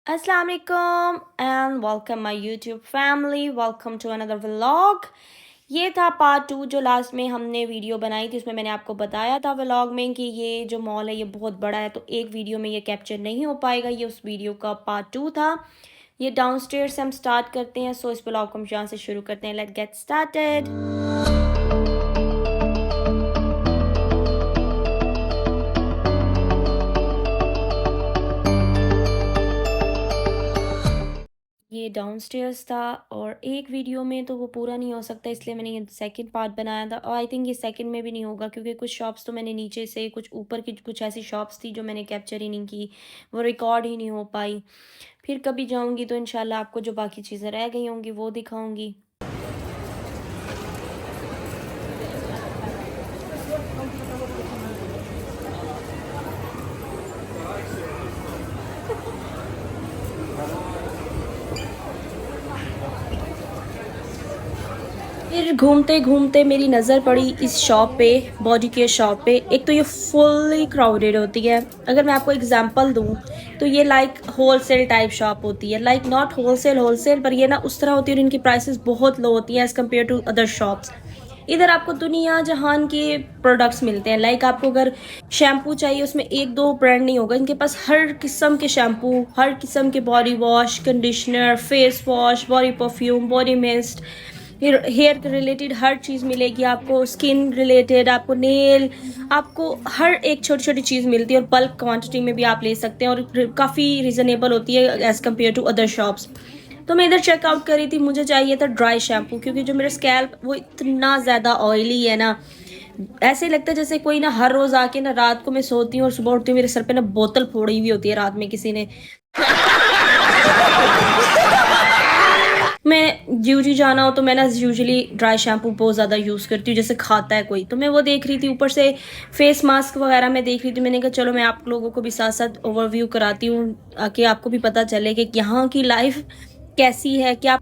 Assalamu alaikum and welcome my YouTube family. Welcome to another vlog. ये था part 2 जो last में हमने वीडियो बनाई थी। उसमें मैंने आपको बताया था व्लॉग में कि ये जो मॉल है ये बहुत बड़ा है, तो एक वीडियो में ये कैप्चर नहीं हो पाएगा। ये उस वीडियो का पार्ट 2 था। ये डाउनस्टेयर से हम स्टार्ट करते हैं। सो इस व्लॉग को हम यहाँ से शुरू करते हैं। Let's get started. ये डाउनस्टेयर्स था और एक वीडियो में तो वो पूरा नहीं हो सकता, इसलिए मैंने ये सेकंड पार्ट बनाया था। और आई थिंक ये सेकंड में भी नहीं होगा क्योंकि कुछ शॉप्स तो मैंने नीचे से, कुछ ऊपर की कुछ ऐसी शॉप्स थी जो मैंने कैप्चर ही नहीं की, वो रिकॉर्ड ही नहीं हो पाई। फिर कभी जाऊँगी तो इंशाल्लाह आपको जो बाकी चीज़ें रह गई होंगी वो दिखाऊँगी। फिर घूमते घूमते मेरी नज़र पड़ी इस शॉप पे, बॉडी केयर शॉप पे। एक तो ये फुल्ली क्राउडेड होती है। अगर मैं आपको एग्जांपल दूँ तो ये लाइक होलसेल टाइप शॉप होती है, लाइक नॉट होलसेल होलसेल, पर ये ना उस तरह होती है और इनकी प्राइसेस बहुत लो होती हैं as compare to other shops. इधर आपको दुनिया जहान के प्रोडक्ट्स मिलते हैं। लाइक आपको अगर शैम्पू चाहिए, उसमें एक दो ब्रांड नहीं होगा, इनके पास हर किस्म के शैम्पू, हर किस्म के body wash, conditioner, face wash, body perfume, body mist, फिर हेयर रिलेटेड हर चीज़ मिलेगी आपको, स्किन रिलेटेड, आपको नेल, आपको हर एक छोटी छोटी चीज़ मिलती है और बल्क क्वांटिटी में भी आप ले सकते हैं और काफ़ी रिजनेबल होती है as compare to other shops. तो मैं इधर चेकआउट करी थी, मुझे चाहिए था ड्राई शैम्पू क्योंकि जो मेरा स्कैल्प वो इतना ज़्यादा ऑयली है ना, ऐसे लगता है जैसे कोई ना हर रोज़ आके ना, रात को मैं सोती हूँ और सुबह उठती हूँ मेरे सर पे ना बोतल फोड़ी हुई होती है रात में किसी ने। मैं ड्यूटी जाना हो तो मैं ना यूजुअली ड्राई शैम्पू बहुत ज़्यादा यूज़ करती हूँ, जैसे खाता है कोई। तो मैं वो देख रही थी, ऊपर से फेस मास्क वगैरह मैं देख रही थी। मैंने कहा चलो मैं आप लोगों को भी साथ साथ ओवरव्यू कराती हूँ ताकि आपको भी पता चले कि यहाँ की लाइफ कैसी है, क्या।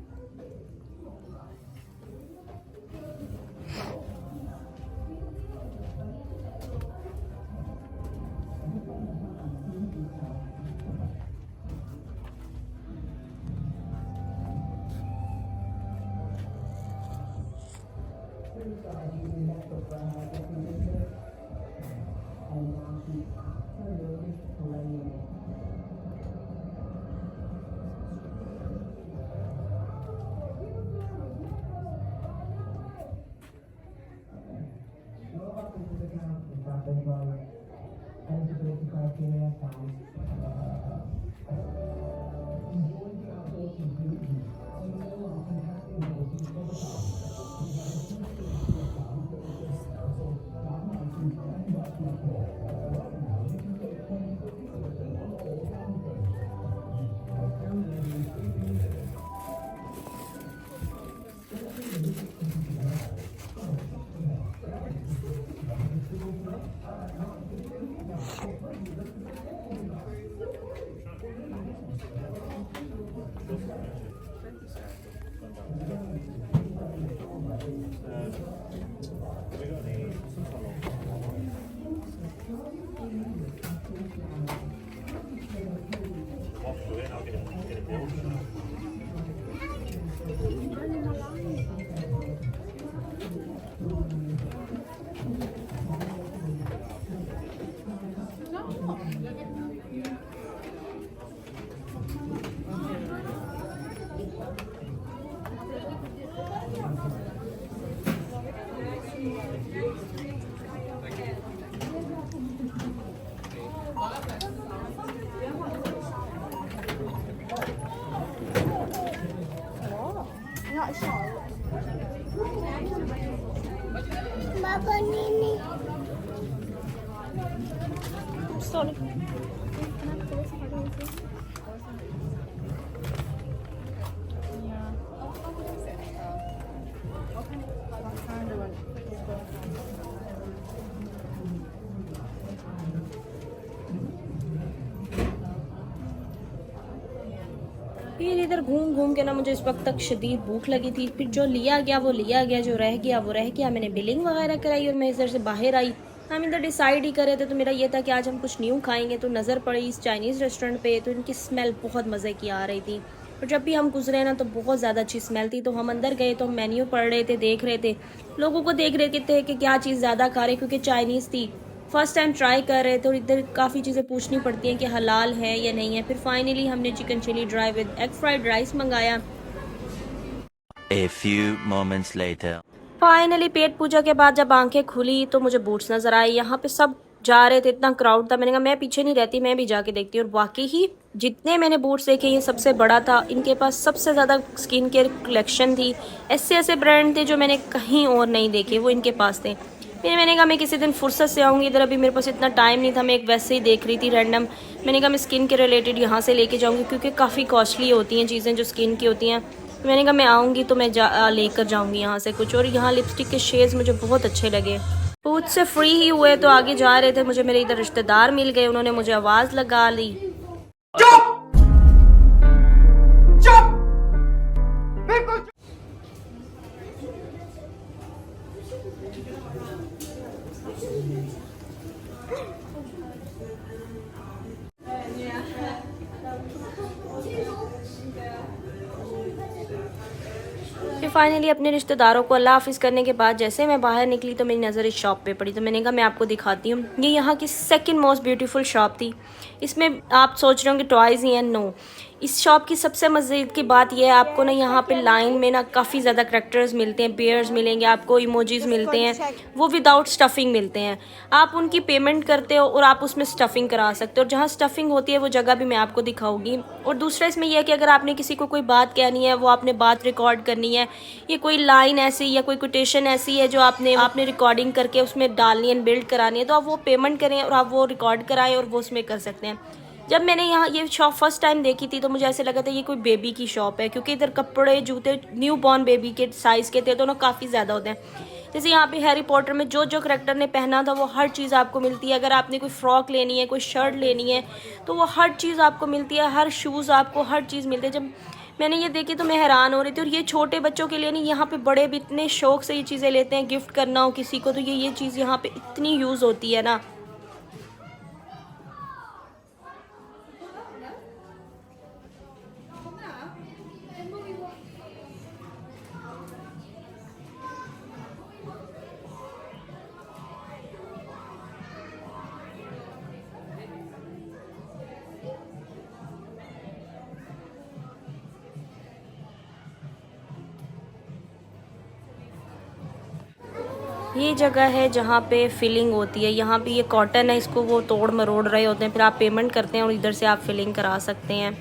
Sorry. फिर इधर घूम घूम के ना मुझे इस वक्त तक शदीद भूख लगी थी। फिर जो लिया गया वो लिया गया, जो रह गया वो रह गया। मैंने बिलिंग वगैरह कराई और मैं इधर से बाहर आई। हम इधर डिसाइड ही कर रहे थे तो मेरा ये था कि आज हम कुछ न्यू खाएंगे, तो नज़र पड़ी इस चाइनीज़ रेस्टोरेंट पे, तो इनकी स्मेल बहुत मज़े की आ रही थी। और जब भी हम गुजरे ना तो बहुत ज़्यादा अच्छी स्मेल थी, तो हम अंदर गए तो हम मेन्यू पढ़ रहे थे, देख रहे थे लोगों को, देख रहे थे कि क्या चीज़ ज़्यादा खा रहे, क्योंकि चाइनीज़ थी, फर्स्ट टाइम ट्राई कर रहे थे और इधर काफ़ी चीज़ें पूछनी पड़ती हैं कि हलाल है या नहीं है। फिर फाइनली हमने chicken chilli dry with egg fried rice मंगाया। A few moments later. Finally पेट पूजा के बाद जब आंखें खुली तो मुझे बूट्स नज़र आए, यहाँ पे सब जा रहे थे, इतना क्राउड था, मैंने कहा मैं पीछे नहीं रहती, मैं भी जाके देखती हूँ। और वाकई ही जितने मैंने बूट्स देखे ये सबसे बड़ा था, इनके पास सबसे ज़्यादा स्किन केयर कलेक्शन थी, ऐसे ऐसे ब्रांड थे जो मैंने कहीं और नहीं देखे, वो इनके पास थे। फिर मैंने कहा मैं किसी दिन फुर्सत से आऊँगी इधर, अभी मेरे पास इतना टाइम नहीं था, मैं एक वैसे ही देख रही थी रैंडम, मैंने कहा मैं स्किन के रिलेटेड यहाँ से लेके जाऊँगी क्योंकि काफ़ी कॉस्टली होती हैं चीज़ें जो स्किन की होती हैं। मैंने कहा मैं आऊँगी तो मैं लेकर जाऊँगी यहाँ से कुछ। और यहाँ लिपस्टिक के शेड्स मुझे बहुत अच्छे लगे। पूछ से फ्री ही हुए तो आगे जा रहे थे, मुझे मेरे इधर रिश्तेदार मिल गए, उन्होंने मुझे आवाज़ लगा ली। फिर फाइनली अपने रिश्तेदारों को अल्लाह हाफिज़ करने के बाद जैसे मैं बाहर निकली तो मेरी नज़र इस शॉप पे पड़ी, तो मैंने कहा मैं आपको दिखाती हूँ। ये यहाँ की सेकंड मोस्ट ब्यूटीफुल शॉप थी। इसमें आप सोच रहे होंगे टॉयज़ ही हैं, नो, इस शॉप की सबसे मज़ीद की बात यह है आपको ना यहाँ पे लाइन में ना काफ़ी ज़्यादा करैक्टर्स मिलते हैं, बियर्स मिलेंगे आपको, इमोजीज मिलते हैं, वो विदाउट स्टफिंग मिलते हैं। आप उनकी पेमेंट करते हो और आप उसमें स्टफिंग करा सकते हो, और जहाँ स्टफिंग होती है वो जगह भी मैं आपको दिखाऊंगी। और दूसरा इसमें यह है कि अगर आपने किसी को कोई बात कहनी है, वो आपने बात रिकॉर्ड करनी है, ये कोई लाइन ऐसी या कोई कोटेशन ऐसी है जो आपने रिकॉर्डिंग करके उसमें डालनी है, बिल्ड करानी है, तो आप वो पेमेंट करें और आप वो रिकॉर्ड कराएं और वो उसमें कर सकते हैं। जब मैंने यहाँ ये शॉप फर्स्ट टाइम देखी थी तो मुझे ऐसे लगा था ये कोई बेबी की शॉप है, क्योंकि इधर कपड़े जूते न्यू बॉर्न बेबी के साइज़ के थे, तो ना काफ़ी ज़्यादा होते हैं। जैसे यहाँ पे हैरी पॉटर में जो जो करैक्टर ने पहना था वो हर चीज़ आपको मिलती है। अगर आपने कोई फ्रॉक लेनी है, कोई शर्ट लेनी है, तो वो हर चीज़ आपको मिलती है, हर शूज़ आपको हर चीज़ मिलती है। जब मैंने ये देखी तो मैं हैरान हो रही थी। और ये छोटे बच्चों के लिए नहीं, यहाँ पे बड़े भी इतने शौक से ये चीज़ें लेते हैं, गिफ्ट करना हो किसी को तो ये चीज़ यहाँ पे इतनी यूज़ होती है ना। ये जगह है जहाँ पे फिलिंग होती है, यहाँ पे ये कॉटन है, इसको वो तोड़ मरोड़ रहे होते हैं, फिर आप पेमेंट करते हैं और इधर से आप फिलिंग करा सकते हैं।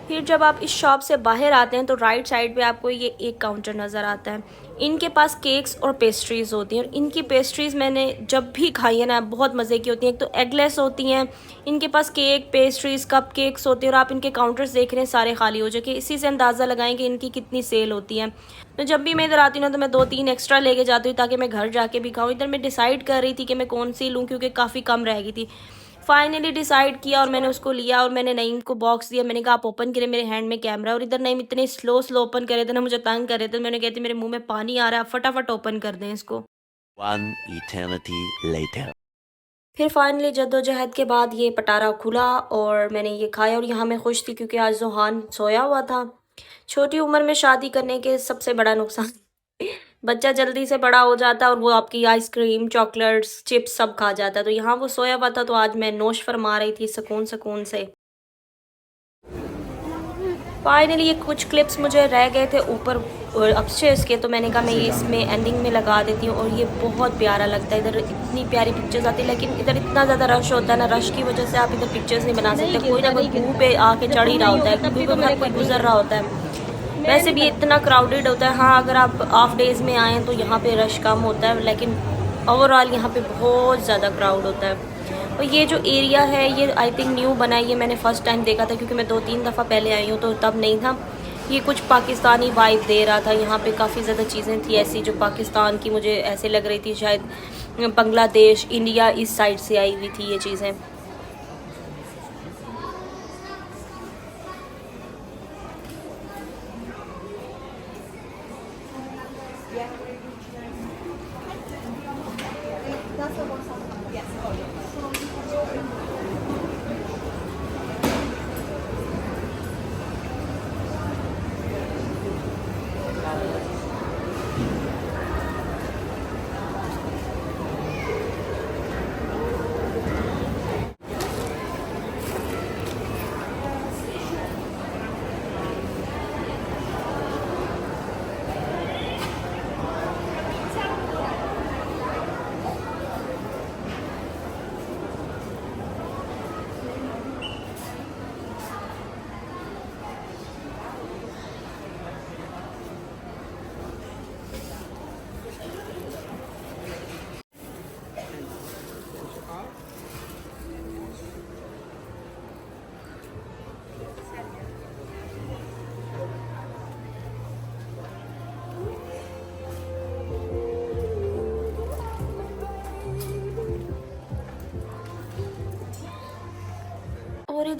फिर जब आप इस शॉप से बाहर आते हैं तो राइट साइड पे आपको ये एक काउंटर नज़र आता है। इनके पास केक्स और पेस्ट्रीज़ होती हैं, और इनकी पेस्ट्रीज़ मैंने जब भी खाई है ना बहुत मज़े की होती हैं। एक तो एगलेस होती हैं, इनके पास केक, पेस्ट्रीज़, कप केक्स होते हैं, और आप इनके काउंटर्स देख रहे हैं सारे खाली हो जाए, इसी से अंदाज़ा लगाएं कि इनकी कितनी सेल होती है। तो जब भी मैं इधर आती हूँ ना तो मैं 2-3 एक्स्ट्रा लेके जाती हूँ ताकि मैं घर जाके भी खाऊँ। इधर मैं डिसाइड कर रही थी कि मैं कौन सी लूँ क्योंकि काफ़ी कम रह गई थी। फाइनली डिसाइड किया और मैंने उसको लिया, और मैंने नईम को बॉक्स दिया, मैंने कहा आप ओपन करें, मेरे हैंड में कैमरा। और इधर नईम इतने स्लो ओपन करे थे ना, मुझे तंग कर रहे थे, मैंने कहती मेरे मुंह में पानी आ रहा है, फटाफट ओपन कर दें इसको। One eternity later. फिर फाइनली जद्दोजहद के बाद ये पटारा खुला और मैंने ये खाया। और यहाँ मैं खुश थी क्योंकि आज जोहान सोया हुआ था। छोटी उम्र में शादी करने के सबसे बड़ा नुकसान बच्चा जल्दी से बड़ा हो जाता है और वो आपकी आइसक्रीम, चॉकलेट्स, चिप्स सब खा जाता है। तो यहाँ वो सोया हुआ था तो आज मैं नोश फरमा रही थी सुकून सुकून से। फाइनली ये कुछ क्लिप्स मुझे रह गए थे ऊपर अपस्टेयर्स के, तो मैंने कहा मैं ये इसमें एंडिंग में लगा देती हूँ। और ये बहुत प्यारा लगता है, इधर इतनी प्यारी पिक्चर्स आती है, लेकिन इधर इतना ज़्यादा रश होता है ना, रश की वजह से आप इधर पिक्चर्स नहीं बना सकते। कोई ना कोई मुँह पे आके चढ़ ही रहा होता है, क्योंकि कोई गुजर रहा होता है। वैसे भी इतना क्राउडेड होता है। हाँ, अगर आप ऑफ डेज़ में आएँ तो यहाँ पे रश कम होता है, लेकिन ओवरऑल यहाँ पे बहुत ज़्यादा क्राउड होता है। और ये जो एरिया है ये आई थिंक न्यू बना है, ये मैंने फ़र्स्ट टाइम देखा था क्योंकि मैं 2-3 दफ़ा पहले आई हूँ तो तब नहीं था। ये कुछ पाकिस्तानी वाइब दे रहा था, यहाँ पे काफ़ी ज़्यादा चीज़ें थी ऐसी जो पाकिस्तान की मुझे ऐसे लग रही थी, शायद बांग्लादेश, इंडिया इस साइड से आई हुई थी ये चीज़ें।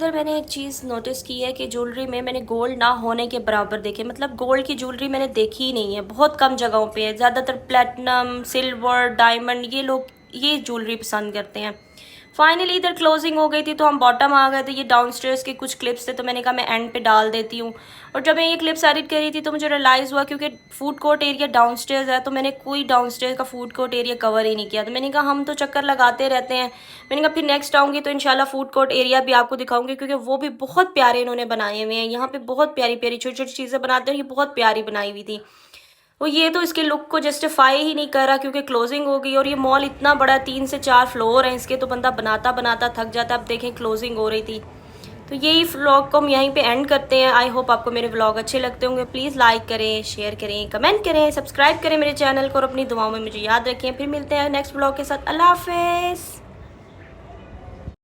इधर मैंने एक चीज़ नोटिस की है कि ज्वेलरी में मैंने गोल्ड ना होने के बराबर देखे, मतलब गोल्ड की ज्वेलरी मैंने देखी ही नहीं है, बहुत कम जगहों पे है। ज़्यादातर प्लेटिनम, सिल्वर, डायमंड, ये लोग ये ज्वेलरी पसंद करते हैं। फाइनली इधर क्लोजिंग हो गई थी तो हम बॉटम आ गए थे। ये डाउनस्टेयर्स के कुछ क्लिप्स थे तो मैंने कहा मैं एंड पे डाल देती हूँ। और जब मैं ये क्लिप्स एडिट कर रही थी तो मुझे रियलाइज़ हुआ क्योंकि फूड कोर्ट एरिया डाउनस्टेयर्स है तो मैंने कोई डाउनस्टेयर्स का फूड कोर्ट एरिया कवर ही नहीं किया। तो मैंने कहा हम तो चक्कर लगाते रहते हैं, मैंने कहा फिर नेक्स्ट आऊँगी तो इंशाल्लाह फूड कोर्ट एरिया भी आपको दिखाऊंगी क्योंकि वो भी बहुत प्यारे इन्होंने बनाए हुए हैं। यहाँ पे बहुत प्यारी प्यारी छोटी छोटी चीज़ें बनाते हैं, ये बहुत प्यारी बनाई हुई थी। वो ये तो इसके लुक को जस्टिफाई ही नहीं कर रहा क्योंकि क्लोजिंग हो गई और ये मॉल इतना बड़ा 3 से 4 फ्लोर हैं इसके, तो बंदा बनाता बनाता थक जाता। अब देखें क्लोजिंग हो रही थी। तो यही व्लॉग को हम यहीं पे एंड करते हैं। आई होप आपको मेरे व्लॉग अच्छे लगते होंगे। प्लीज़ लाइक करें, शेयर करें, कमेंट करें, सब्सक्राइब करें मेरे चैनल को और अपनी दुआओं में मुझे याद रखें। फिर मिलते हैं नेक्स्ट व्लॉग के साथ। अल्लाह हाफिज़।